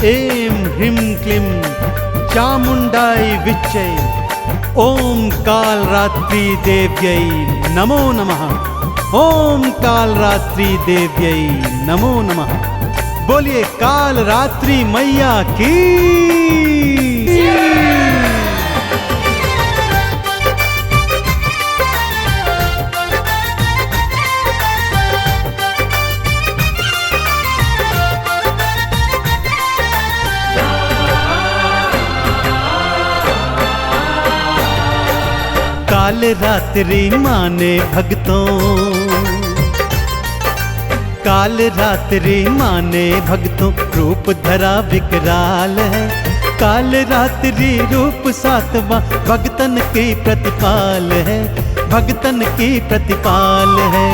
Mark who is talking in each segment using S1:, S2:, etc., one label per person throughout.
S1: ऐं ह्रीं क्लीं चामुण्डायै विच्चे ओम कालरात्रि देव्यै नमो नमः। ओम कालरात्रि देव्यै नमो नमः। बोलिए कालरात्रि मैया की। काल रात्रि माने भक्तों, काल रात्रि माने भक्तों, रूप धरा विकराल है। काल रात्रि रूप सातवां भक्तन की प्रतिपाल है, भक्तन की प्रतिपाल है।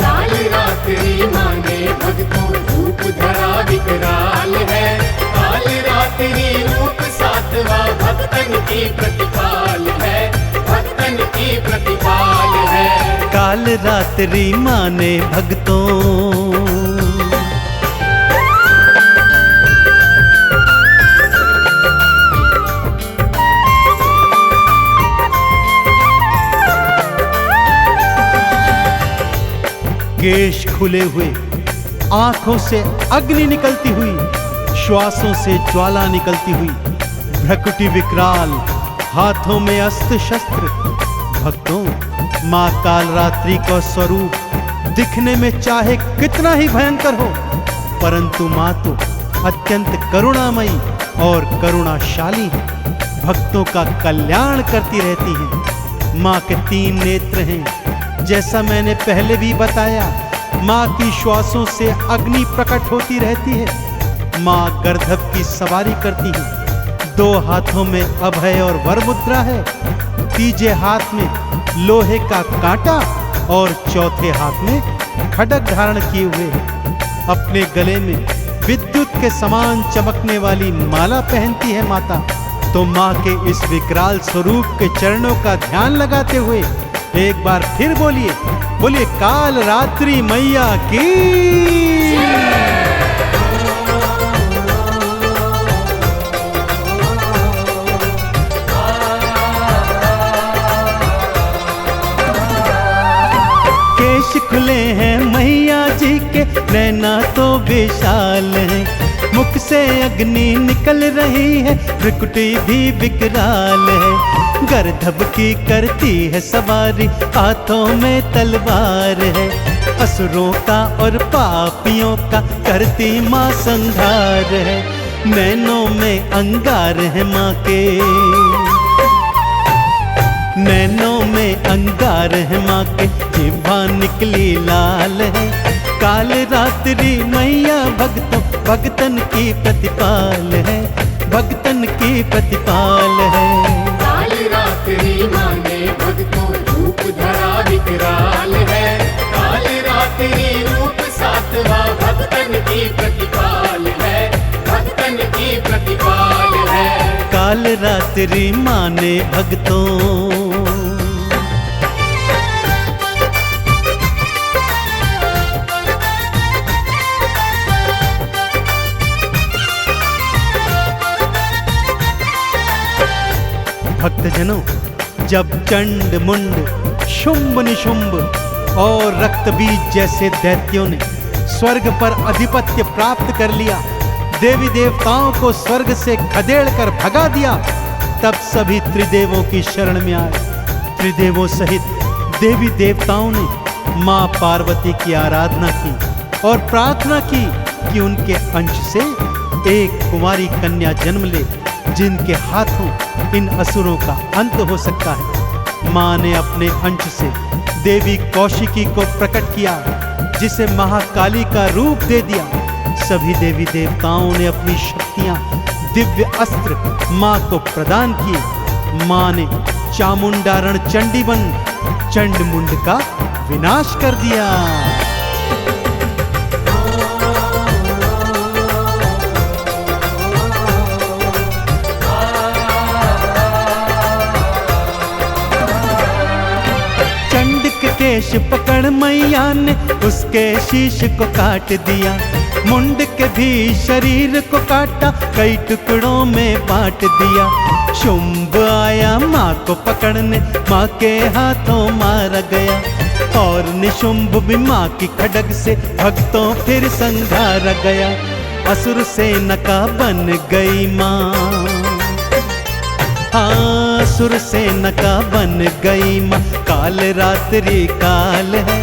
S2: काल रात्रि माने भक्तों, रूप धरा विकराल है। काल रात्रि रूप सातवां भक्तन की प्रतिपाल है, भक्तन की प्रतिपाल है।
S1: काल रात्रि माने भक्तों, केश खुले हुए, आंखों से अग्नि निकलती हुई, श्वासों से ज्वाला निकलती हुई, भ्रकुटी विकराल, हाथों में अस्त्र शस्त्र। भक्तों, माँ कालरात्रि का स्वरूप दिखने में चाहे कितना ही भयंकर हो, परंतु माँ तो अत्यंत करुणामयी और करुणाशाली है। भक्तों का कल्याण करती रहती है। माँ के 3 नेत्र हैं, जैसा मैंने पहले भी बताया। माँ की श्वासों से अग्नि प्रकट होती रहती है। माँ गर्दभ की सवारी करती है। 2 हाथों में अभय और वर मुद्रा है, तीजे हाथ में लोहे का कांटा और चौथे हाथ में खड्ग धारण किए हुए है। अपने गले में विद्युत के समान चमकने वाली माला पहनती है माता। तो माँ के इस विकराल स्वरूप के चरणों का ध्यान लगाते हुए एक बार फिर बोलिए, बोलिए कालरात्रि मैया की। केश खुले हैं मैया जी के, नैना तो विशाल है। मुख से अग्नि निकल रही है, भ्रकुटी भी विकराल है। गर्दभ की करती है सवारी, हाथों में तलवार है। असुरों का और पापियों का करती माँ संहार है। नैनों में अंगार है माँ के, नैनों में अंगार है माँ के, जिह्वा निकली लाल है। काल रात्रि मैया भक्तों, भक्तन की प्रतिपाल है, भक्तन की प्रतिपाल है।
S2: काल रात्रि माने भक्तों, रूप धरा विकराल है। काल रात्रि रूप सातवां भक्तन की प्रतिपाल है, भक्तन की प्रतिपाल है।
S1: काल रात्रि माने भक्तों, भक्तजनों, जब चंड मुंड, शुंभ निशुंभ और रक्तबीज जैसे दैत्यों ने स्वर्ग पर अधिपत्य प्राप्त कर लिया, देवी देवताओं को स्वर्ग से खदेड़ कर भगा दिया, तब सभी त्रिदेवों की शरण में आए। त्रिदेवों सहित देवी देवताओं ने माँ पार्वती की आराधना की और प्रार्थना की कि उनके अंश से एक कुमारी कन्या जन्म ले, जिनके हाथों इन असुरों का अंत हो सकता है। माँ ने अपने अंश से देवी कौशिकी को प्रकट किया, जिसे महाकाली का रूप दे दिया। सभी देवी देवताओं ने अपनी शक्तियां, दिव्य अस्त्र माँ को प्रदान किए। माँ ने चामुंडारण चंडी बन चंडमुंड का विनाश कर दिया। केश पकड़ मैया ने उसके शीश को काट दिया। मुंड के भी शरीर को काटा, कई टुकड़ों में बांट दिया। शुंभ आया माँ को पकड़ने, माँ के हाथों मारा गया। और निशुंभ भी माँ की खड्ग से भक्तों फिर संघारा गया। असुर सेना का बन गई माँ, हाँ असुर सेना का बन गई माँ। काल रात्रि काल है,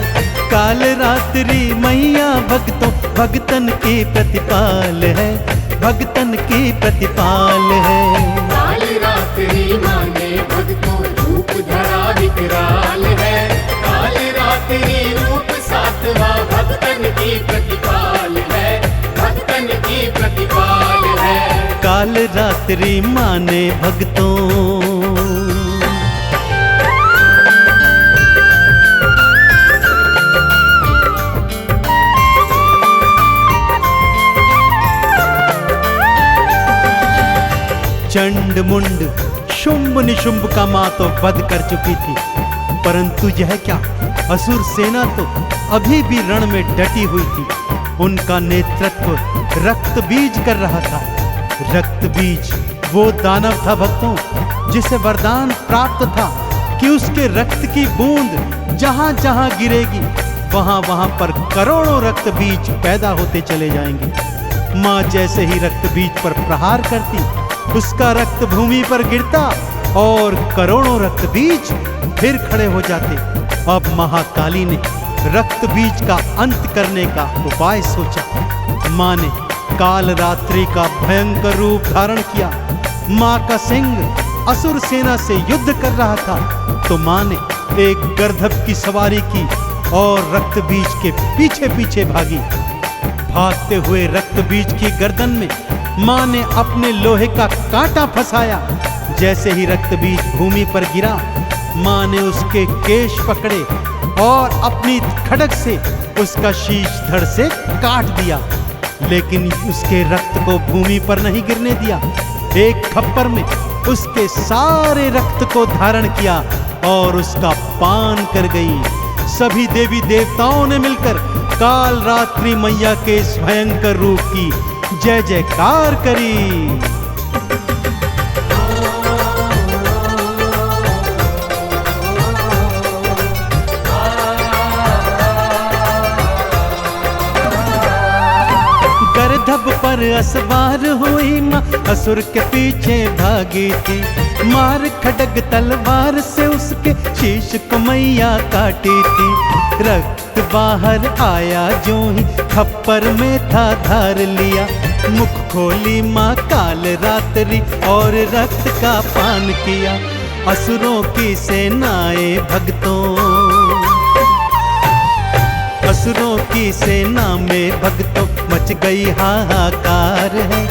S1: काल रात्रि मैया भक्तों भगतन की प्रतिपाल है, भगतन की प्रतिपाल है।
S2: काल रात्रि माँ ने भक्तों रूप धरा विकराल है। काल रात्रि रूप सातवां भक्तन की प्रतिपाल है, भक्तन की प्रतिपाल है।
S1: काल रात्रि माँ ने भक्तों चंड मुंड शुंभ निशुंभ का माँ तो वध कर चुकी थी, परंतु यह क्या, असुर सेना तो अभी भी रण में डटी हुई थी। उनका नेतृत्व रक्त बीज कर रहा था। रक्त बीज वो दानव था भक्तों, जिसे वरदान प्राप्त था कि उसके रक्त की बूंद जहां जहां गिरेगी वहां वहां पर करोड़ों रक्त बीज पैदा होते चले जाएंगे। माँ जैसे ही रक्त बीज पर प्रहार करती, उसका रक्त भूमि पर गिरता और करोड़ों रक्त बीज फिर खड़े हो जाते। अब महाकाली ने रक्त बीज का अंत करने का उपाय सोचा। माँ ने काल रात्रि का भयंकर रूप धारण किया। माँ का सिंह असुर सेना से युद्ध कर रहा था, तो माँ ने एक गर्दभ की सवारी की और रक्त बीज के पीछे पीछे भागी। भागते हुए रक्त बीज की गर्दन में माँ ने अपने लोहे का कांटा फंसाया। जैसे ही रक्त बीज भूमि पर गिरा, माँ ने उसके केश पकड़े और अपनी खड्ग से उसका शीश धड़ से काट दिया, लेकिन उसके रक्त को भूमि पर नहीं गिरने दिया। एक खप्पर में उसके सारे रक्त को धारण किया और उसका पान कर गई। सभी देवी देवताओं ने मिलकर काल रात्रि मैया के इस भयंकर रूप की जय जयकार करी। गर्दभ पर असवार हुई माँ, असुर के पीछे भागी थी। मार खड्ग तलवार से उसके शीश को मैया काटी थी। रक्त बाहर आया जो ही खप्पर में था धार लिया। मुख खोली माँ काल रात्रि और रक्त का पान किया। असुरों की सेनाएं भक्तों, असुरों की सेना में भक्तों मच गई हाहाकार है।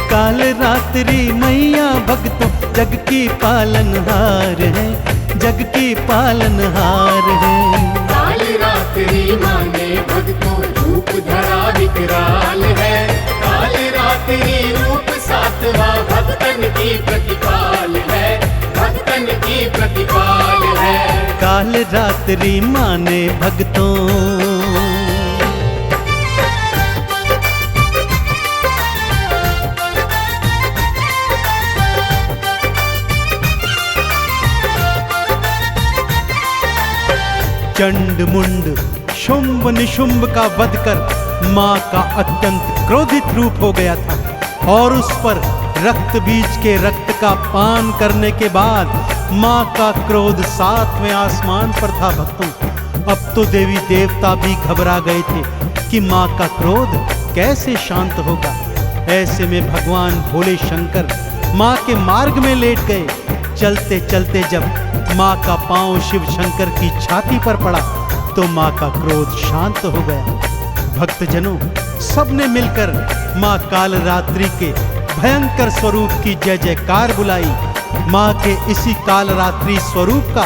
S1: काल रात्रि मैया भक्तों जग की पालनहार है, जग की पालनहार है।
S2: काल रात्रि माँ ने भक्तों रूप धरा विकराल है। काल रात्रि रूप सातवां भक्तन की प्रतिपाल है, भक्तन की प्रतिपाल है।
S1: काल रात्रि माँ ने भक्तों चंड मुंड शुंभ निशुंभ का वध कर माँ का अत्यंत क्रोधित रूप हो गया था और उस पर रक्त बीज के रक्त का पान करने के बाद माँ का क्रोध 7वें आसमान पर था भक्तों। अब तो देवी देवता भी घबरा गए थे कि माँ का क्रोध कैसे शांत होगा। ऐसे में भगवान भोले शंकर माँ के मार्ग में लेट गए। चलते चलते जब माँ का पांव शिव शंकर की छाती पर पड़ा तो माँ का क्रोध शांत हो गया। भक्तजनों, सबने मिलकर माँ काल रात्रि के भयंकर स्वरूप की जय जयकार बुलाई। माँ के इसी काल रात्रि स्वरूप का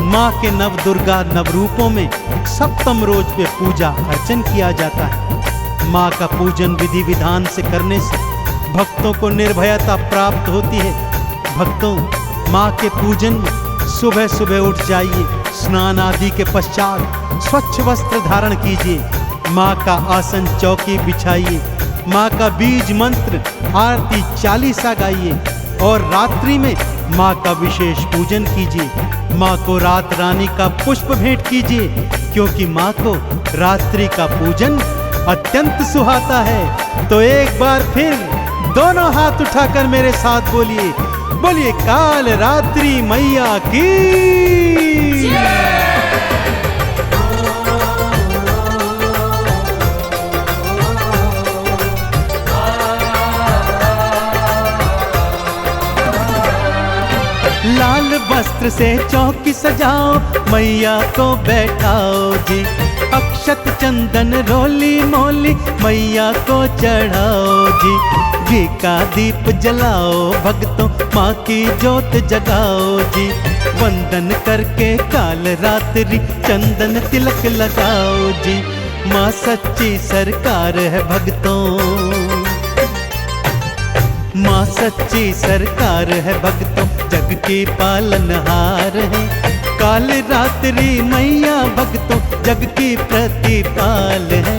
S1: माँ के नव दुर्गा नवरूपों में सप्तम रोज पे पूजा अर्चन किया जाता है। माँ का पूजन विधि विधान से करने से भक्तों को निर्भयता प्राप्त होती है। भक्तों, माँ के पूजन में सुबह सुबह उठ जाइए, स्नान आदि के पश्चात स्वच्छ वस्त्र धारण कीजिए, माँ का आसन चौकी बिछाइए, माँ का बीज मंत्र आरती चालीसा गाइए और रात्रि में माँ का विशेष पूजन कीजिए। माँ को रात रानी का पुष्प भेंट कीजिए, क्योंकि माँ को रात्रि का पूजन अत्यंत सुहाता है। तो एक बार फिर दोनों हाथ उठाकर मेरे साथ बोलिए, बोलिए काल रात्रि मैया की। लाल वस्त्र से चौकी सजाओ, मैया को बैठाओ जी। अक्षत चंदन रोली मोली मैया को चढ़ाओ जी। घी का दीप जलाओ, भक्तों माँ की जोत जगाओ जी। वंदन करके काल रात्रि चंदन तिलक लगाओ जी। माँ सच्ची सरकार है भक्तों, माँ सच्ची सरकार है भक्तों, जग की पालनहार है। काल रात्रि मैया भक्तों जग की प्रतिपाल है,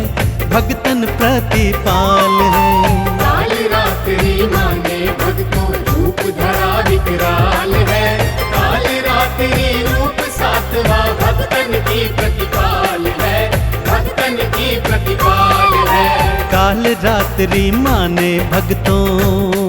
S1: भक्तन प्रतिपाल है।
S2: काल रात्रि माने भक्तों रूप धरा विकराल है। काल रात्रि रूप सातवां भक्तन की प्रतिपाल है, भक्तन की प्रतिपाल है।
S1: काल रात्रि माने भक्तों